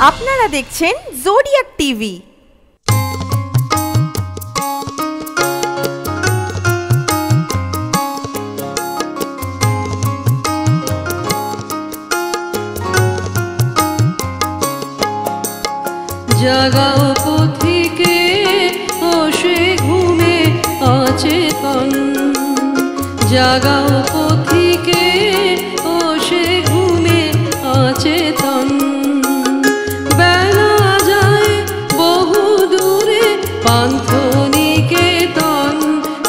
আপনারা দেখছেন zodiac TV. জাগাও পথিকে ও সে ঘুমে অচেতন, জাগাও পথিকে ও সে ঘুমে অচেতন। বেলা যায় বহু দূরে পান্থ নিকেতন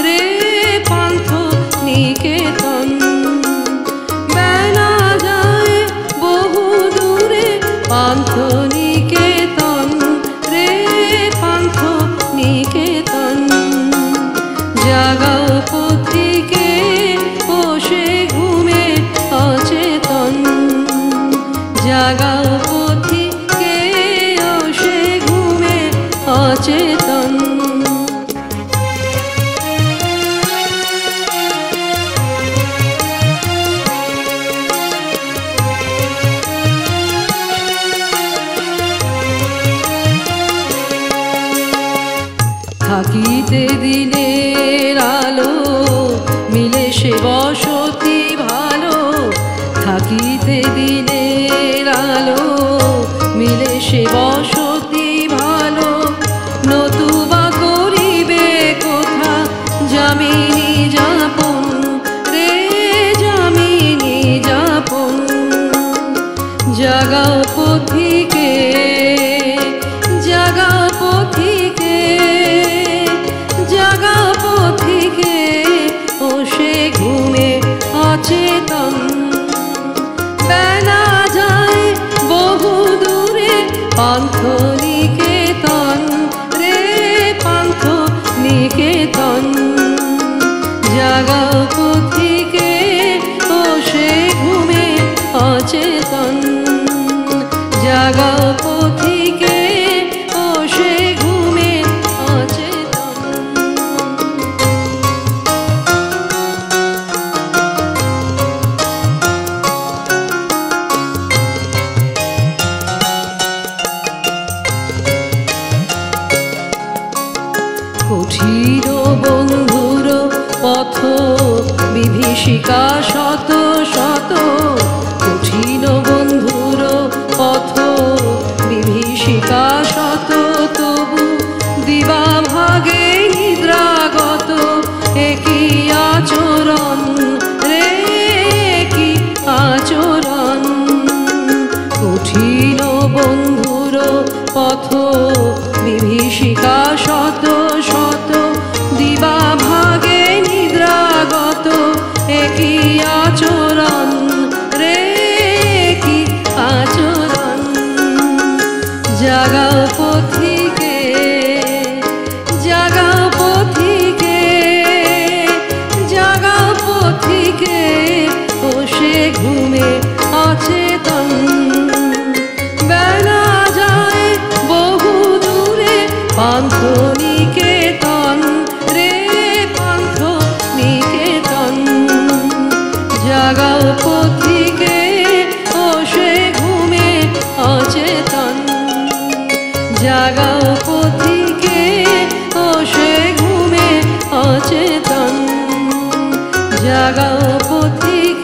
রে পান্থ নিকেতন। বেলা যায় বহু দূরে পান্থ নিকেতন রে পান্থ নিকেতন। জাগাও পথিকে ও সে ঘুমে অচেতন, জাগাও পথিকে ও সে ঘুমে অচেতন। থাকিতে দিনের আলো মিলে সে বসতি ভালো, থাকিতে দিনের আলো মিলে সে বসতি ভালো। নতুবা করিবে কোথা যামিনী যাপন রে যামিনী যাপন। জাগাও পথিকে জাগাও পথিকে জাগাও পথিকে ও সে ঘুমে অচেতন। বেলা যায় বহু দূরে পান্থ নিকেতন রে পান্থ নিকেতন। জাগাও পথিকে ও সে ঘুমে অচেতন, জাগাও পথিকে ও সে ঘুমে অচেতন। কঠিন বন্ধুর পথ বিভীষিকা শত শত, কঠিন বন্ধুর পথ বিভীষিকা শত। তবু দিবা ভাগে নিদ্রাগত একই আচরণ রে কি আচরণ। কঠিন বন্ধুর পথ বিভীষিকা শত শত, দিবা ভাগে নিদ্রাগত একই আচরণ রে কি আচরণ। জাগাও পথিকে জাগাও পথিকে জাগাও পথিকে ও সে ঘুমে অচেতন। বেলা যায় বহু দূরে পান্থ নিকেতন রে পান্থ নিকেতন। জাগাও পথিকে ও সে ঘুমে অচেতন, জাগাও পথিকে ও সে ঘুমে অচেতন। জাগাও পথিকে